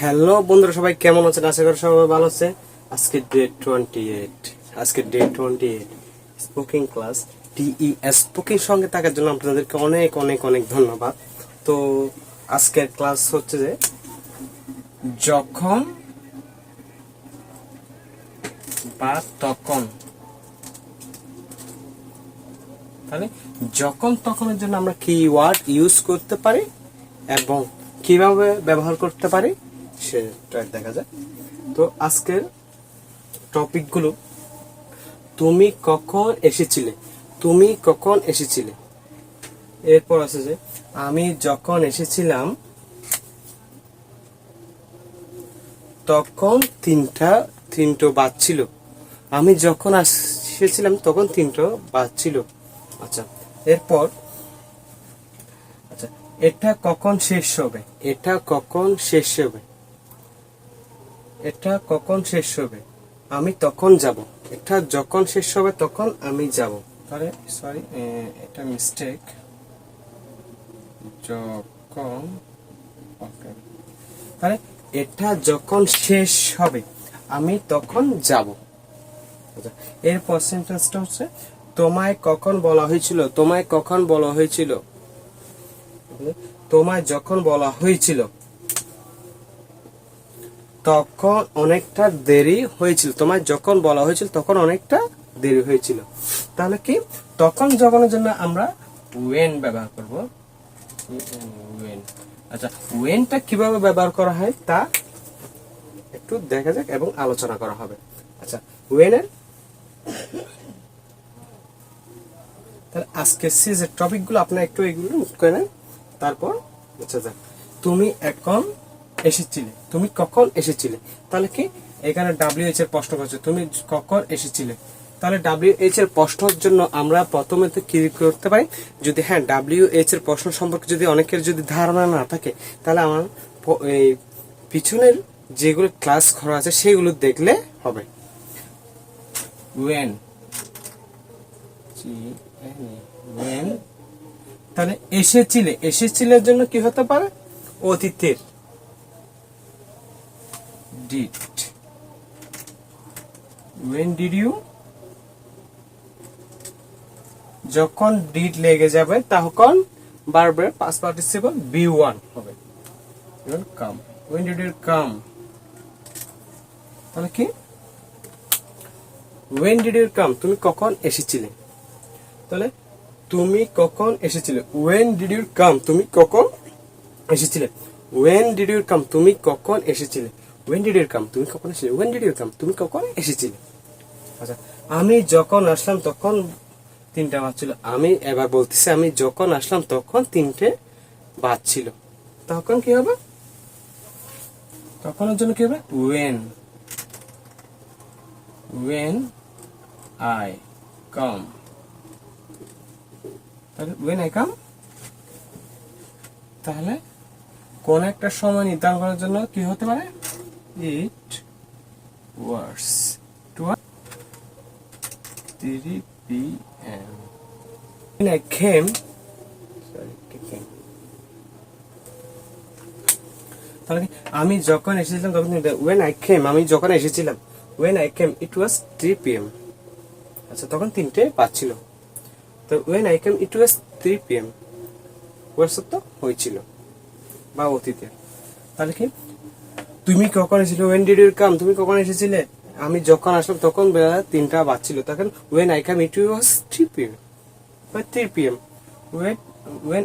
Hello বন্ধুরা, সবাই কেমন আছেন? আশা করি সবাই ভালো আছে। আজকে ডে 28 স্পোকিং ক্লাস স্পোকিং সঙ্গে থাকার জন্য আপনাদেরকে অনেক অনেক অনেক ধন্যবাদ। তো আজকের ক্লাস হচ্ছে যে যখন বা তখন। তাহলে যখন তখনের জন্য আমরা কি ওয়ার্ড ইউজ করতে পারি এবং কিভাবে ব্যবহার করতে পারি সেটা দেখা যায়। তো আজকের টপিকগুলো, তুমি কখন এসেছিলে, এরপর আছে যে আমি যখন এসেছিলাম তখন তিনটো বাজছিল। আমি যখন এসেছিলাম তখন তিনটো বাজছিল। আচ্ছা, এরপর আচ্ছা, এটা কখন শেষ হবে? আমি তখন যাব। এটা যখন শেষ হবে তখন আমি যাব। তাহলে সরি, এটা মিস্টেক। যখন, ওকে, তাহলে এটা যখন শেষ হবে আমি তখন যাব। আচ্ছা, এরপর সেন্টেন্সটা হচ্ছে তোমায় কখন বলা হয়েছিল? তোমায় যখন বলা হয়েছিল তখন অনেকটা দেরি হয়েছিল। তোমায় যখন বলা হয়েছিল তখন অনেকটা দেরি হয়েছিল। তাহলে কি তখন যখনের জন্য আমরা when ব্যবহার করব। আচ্ছা, whenটা কিভাবে ব্যবহার করা হয় তা একটু দেখা যাক এবং আলোচনা করা হবে। আচ্ছা, when এর তাহলে আজকে সিজের টপিকগুলো আপনারা একটু এগুলো নোট করে নেন। তারপর আচ্ছা যাক, তুমি কখন এসেছিলে? তাহলে কি এখানে WH এর প্রশ্ন করছে, তুমি কখন এসেছিলে। তাহলে WH এর প্রশ্নের জন্য আমরা প্রথমে কি করতে পারি? যদি WH এর প্রশ্ন সম্পর্কে যদি অনেকের যদি ধারণা না থাকে, তাহলে আমার এই পিছনের যেগুলো ক্লাস করা আছে সেগুলো দেখলে হবে। when তাহলে এসেছিলের জন্য কি হতে পারে? অতীতের did। when did you, যখন did লেগে যাবে তখন ভার্বের past participle be1 হবে। come, when did you come? তাহলে কি when did you come, তুমি কখন এসেছিলে। তাহলে তুমি কখন এসেছিলে, when did you come, তুমি কখন এসেছিলে। when did you come, তুমি কখন এসেছিলে। when did you come, তুমি কখন এসেছিলে। when did you come, তুমি কখন এসেছিলে। আচ্ছা, আমি যখন আসলাম তখন 3টা বাজছিল। আমি এবার বলতেছি আমি যখন আসলাম তখন 3টে বাজছিল। তখন কি হবে? তখনের জন্য কি হবে? when I come। তাহলে when I come, তাহলে কোন একটা সময় নির্ধারণ করার জন্য কি হতে পারে? it was 3 p.m. when I came, তাহলে আমি যখন এসেছিলাম তখন when I came, আমি যখন এসেছিলাম when I came it was 3 p.m. আচ্ছা, তখন 3টে বাজছিল। তো when I came it was 3 p.m. তো হয়েছিল বা অতীতে। তাহলে কি তুমি কখন এসেছিলে? when did you come, তুমি কখন এসেছিলে। আমি যখন আসলাম তখন বেলা 3টা বাজছিল। তখন when I came it was 3 p.m. বা 3 p.m. when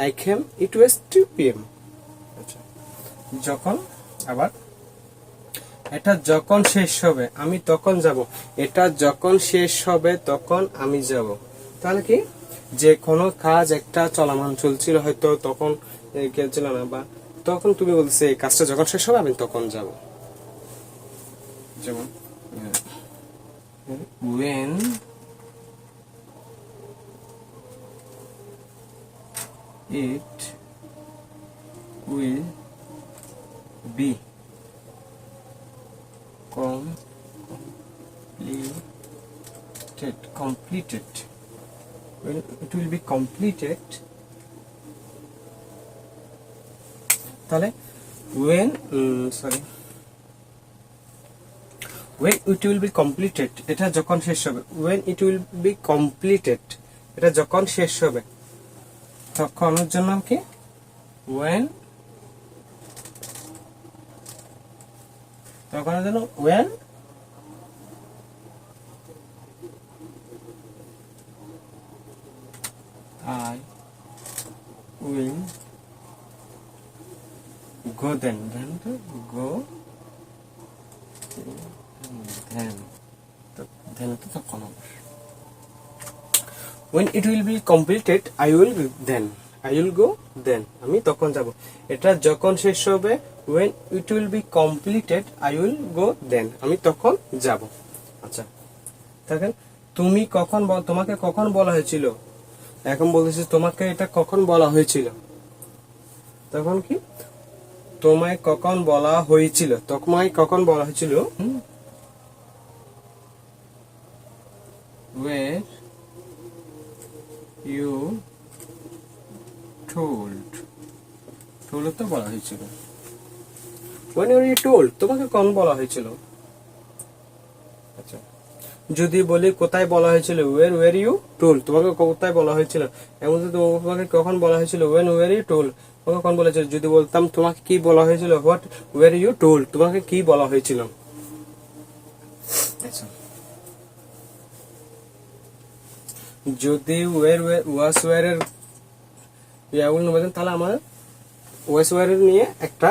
I came it was 2 p.m. আচ্ছা, যখন, আবার এটা যখন শেষ হবে আমি তখন যাব। এটা যখন শেষ হবে তখন আমি যাব। তাহলে কি যে কোনো কাজ একটা চলমান চলছিল, হয়তো তখন ছিল না, বা তখন তুমি বলতেছে এই কাজটা যখন শেষ হবে আমি তখন যাব। যেমন when it will be completed, when it will be completed। তাহলে when when it will be completed, এটা যখন শেষ হবে, when it will be completed, এটা যখন শেষ হবে, তখন এর জন্য কি when, তখন এর জন্য when I will go then to go then to তখন হবে। when it will be completed I will go then, আমি তখন যাব। এটা যখন শেষ হবে when it will be completed I will go then, আমি তখন যাব। আচ্ছা, দেখেন তুমি কখন তোমাকে কখন বলা হয়েছিল, এখন বলতেছি তোমাকে এটা কখন বলা হয়েছিল, তখন কি তোমায় কখন বলা হয়েছিল, তোমায় কখন বলা হয়েছিল, where you told তো বলা হয়েছিল, when were you told, তোমাকে কখন বলা হয়েছিল। আচ্ছা, যদি বলি কোথায় বলা হয়েছিল, where were you told, তোমাকে কোথায় বলা হয়েছিল, এমন তোমাকে কখন বলা হয়েছিল, when were you told, তোমাকে কখন বলা হয়েছিল। যদি বলতাম তোমাকে কি বলা হয়েছিল, what were you told, তোমাকে কি বলা হয়েছিল। আচ্ছা, যদি where was where এর ইয়াগুলো নেবেন, তাহলে আমার was where এর নিয়ে একটা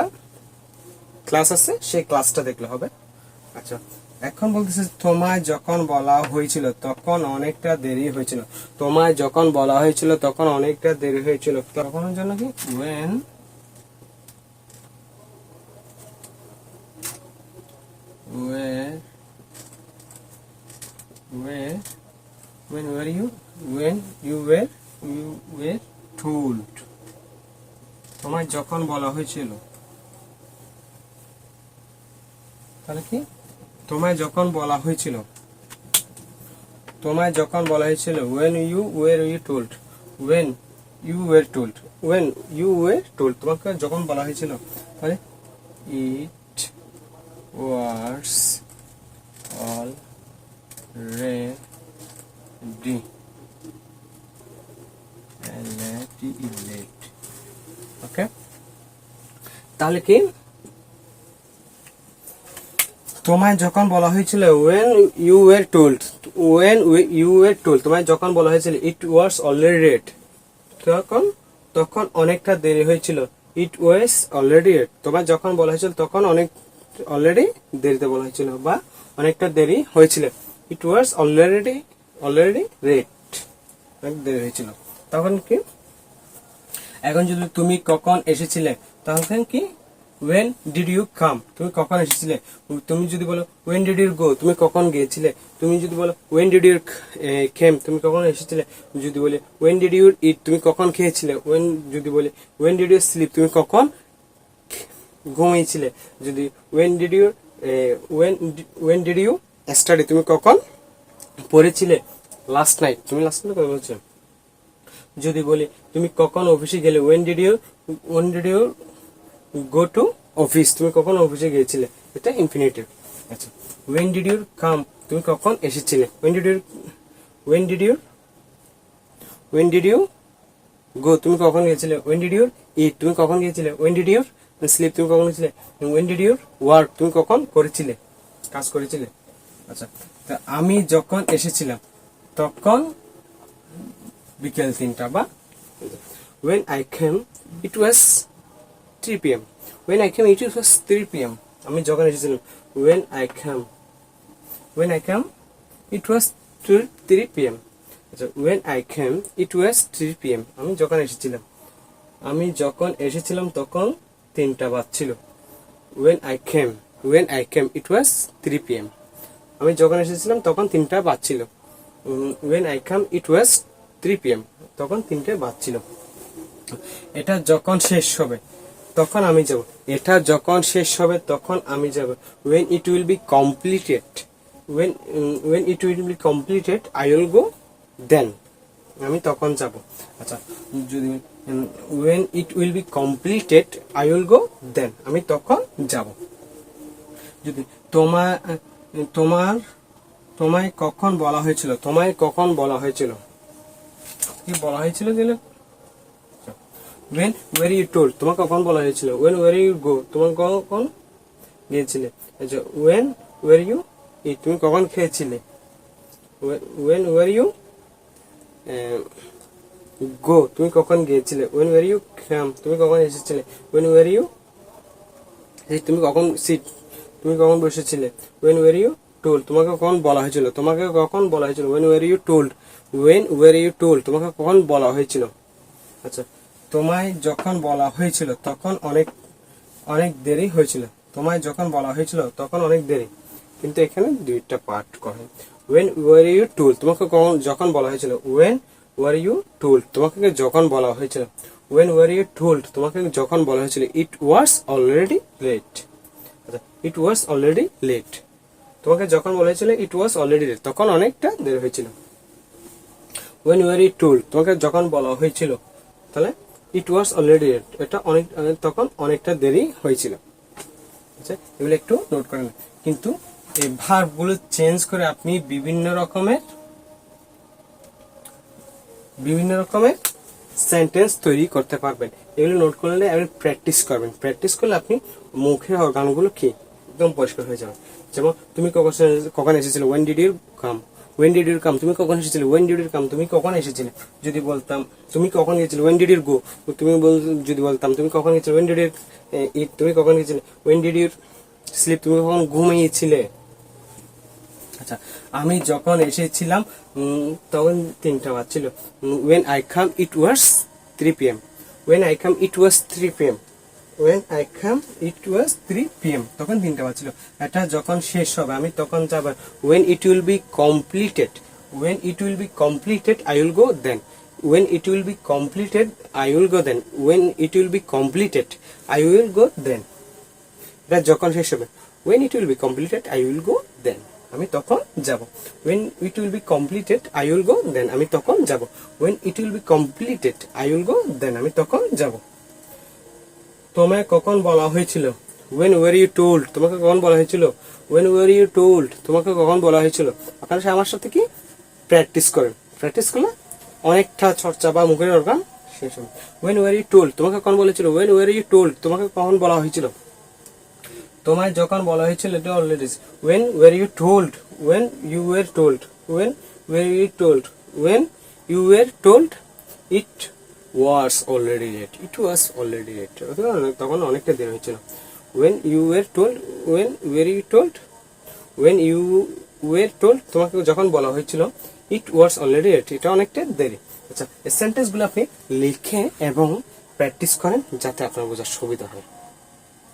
ক্লাস আছে, সেই ক্লাসটা দেখলে হবে। আচ্ছা, এখন বলতেছে তোমায় যখন বলা হয়েছিল তখন অনেকটা দেরি হয়েছিল, তোমায় যখন বলা হয়েছিল তখন অনেকটা দেরি হয়েছিল, তখন জন্য কি when you were told, তোমায় যখন বলা হয়েছিল, তাহলে কি তোমায় যখন বলা হয়েছিল, তোমায় যখন বলা হয়েছিল when you were told, তোমাকে যখন বলা হয়েছিল, তাহলে it was already late, ওকে। তাহলে কি তোমায় যখন বলা হয়েছিল when you were told, তোমায় যখন বলা হয়েছিল it was already late, তখন অনেকটা দেরি হয়েছিল, it was already late, তোমায় যখন বলা হয়েছিল তখন অলরেডি দেরিতে বলা হয়েছিল বা অনেকটা দেরি হয়েছিল, it was already late, অনেক দেরি হয়েছিল। তখন কি এখন যদি তুমি কখন এসেছিলে, তখন কি when did you come, তুমি কখন এসেছিলে। তুমি যদি বলো when did you go, তুমি কখন গিয়েছিলে। তুমি যদি বলো when did you came, তুমি কখন এসেছিলে। যদি বলি when did you eat, তুমি কখন খেয়েছিলে। যদি বলি when did you sleep, তুমি কখন ঘুমিয়েছিলে। যদি when did you study, তুমি কখন পড়েছিলে। লাস্ট নাইট, তুমি লাস্ট নাইট কখন বলছো। যদি বলি তুমি কখন অফিসে গেলে when did you go to office, তুমি কখন অফিসে গিয়েছিলে, এটা ইনফিনিটিভ। আচ্ছা, when did you come, তুমি কখন এসেছিলে। when did you go, তুমি কখন গিয়েছিলে। when did you eat, তুমি কখন গিয়েছিলে। when did you sleep, তুমি কখন গিয়েছিলে। when did you work, তুমি কখন করেছিলে, কাজ করেছিলে। আচ্ছা, তা আমি যখন এসেছিলাম তখন বিকেল 3টা বা when I came it was 3 p.m. when I came it was 3 p.m. আমি যখন এসেছিলাম when I came it was 3 p.m. আচ্ছা, when I came it was 3 p.m. আমি যখন এসেছিলাম তখন 3টা বাজছিল। when I came it was 3 p.m. আমি যখন এসেছিলাম তখন 3টা বাজছিল। when I came it was 3 p.m. তখন 3টে বাজছিল। এটা যখন শেষ হবে তখন আমি যাব। এটা যখন শেষ হবে তখন আমি যাব। when it will be completed I will go then, আমি তখন যাব। আচ্ছা, যদি when it will be completed I will go then, আমি তখন যাব। যদি তোমার তোমার তোমায় কখন বলা হয়েছিল, তোমায় কখন বলা হয়েছিল, কি বলা হয়েছিল যে when were you told, তোমাকে কখন বলা হয়েছিল, when were you go, তোমাকে কখন গিয়েছিলে, আচ্ছা when were you eat, তুমি কখন খেয়েছিলে, when were you go, তুমি কখন গিয়েছিলে, when were you come, তুমি কখন এসেছিলে, when were you তুমি কখন sit, তুমি কখন বসেছিলে, when were you told, তোমাকে কখন বলা হয়েছিল, তোমাকে কখন বলা হয়েছিল, when were you told, when were you told, তোমাকে কখন বলা হয়েছিল। আচ্ছা তোমায় যখন বলা হয়েছিল তখন অনেক অনেক দেরি হয়েছিল, তোমায় যখন বলা হয়েছিল তখন অনেক দেরি, কিন্তু এখানে দুইটা পার্ট করে। when were you told, তোমাকে কখন যখন বলা হয়েছিল, when were you told, তোমাকে যখন বলা হয়েছিল, when were you told, তোমাকে যখন বলা হয়েছিল, it was already late, আচ্ছা it was already late, তোমাকে যখন বলা হয়েছিল it was already late, তখন অনেকটা দেরি হয়েছিল। when were you told, তোমাকে যখন বলা হয়েছিল, তাহলে it was already late, এটা অনেক তখন অনেকটা দেরি হয়েছিল। আচ্ছা এগুলো একটু নোট করেন, কিন্তু এই ভার্বগুলো চেঞ্জ করে আপনি বিভিন্ন রকমের সেন্টেন্স তৈরি করতে পারবেন। এগুলো নোট করলে আপনি প্র্যাকটিস করবেন, প্র্যাকটিস করলে আপনি মুখের অর্গানগুলো কি একদম পরিষ্কার হয়ে যাবে। যেমন তুমি কখন এসেছিলে, when did you come, when did you come, তুমি কখন এসেছিলে, when did you come, তুমি কখন এসেছিলে। যদি বলতাম তুমি কখন গিয়েছিলে, when did you go, তুমি যদি বলতাম তুমি কখন গিয়েছিলে, when did you eat, তুমি কখন গিয়েছিলে, when did you sleep, তুমি কখন ঘুমিয়েছিলে। আচ্ছা আমি যখন এসেছিলাম তখন 3টা বাজছিল, when I come it was 3 p.m, when I come it was 3 p.m, when I come it was 3 p.m, তখন 3টা বাজছিল। এটা যখন শেষ হবে আমি তখন যাব, when it will be completed, when it will be completed I will go then, when it will be completed I will go then, when it will be completed I will go then, এটা যখন শেষ হবে, when it will be completed I will go then, আমি তখন যাব। when it will be completed I will go then, আমি তখন যাব। when it will be completed I will go then, আমি তখন যাব। তোমায় কখন বলা হয়েছিল, when were you told, তোমাকে কখন বলা হয়েছিল, when were you told, তোমাকে কখন বলা হয়েছিল। আপনারা আমার সাথে কি প্র্যাকটিস করেন, প্র্যাকটিস করলে অনেকটা চর্চা বা মুখের অর্গান শেষ হবে। when were you told, তোমাকে কখন বলেছিল, when were you told, তোমাকে কখন বলা হয়েছিল। তোমায় যখন বলা হয়েছিল এটা already, when were you told, when you were told, when were you told, when you were told it was already late, it was already late, তখন অনেকটা দেরি হয়েছিল। when you were told, when were you told, when you were told, তোমাকে যখন বলা হয়েছিল it was already late, এটা অনেকটা দেরি। আচ্ছা এই সেন্টেন্সগুলো আপনি লিখে এবং প্র্যাকটিস করেন যাতে আপনার বোঝার সুবিধা হয়।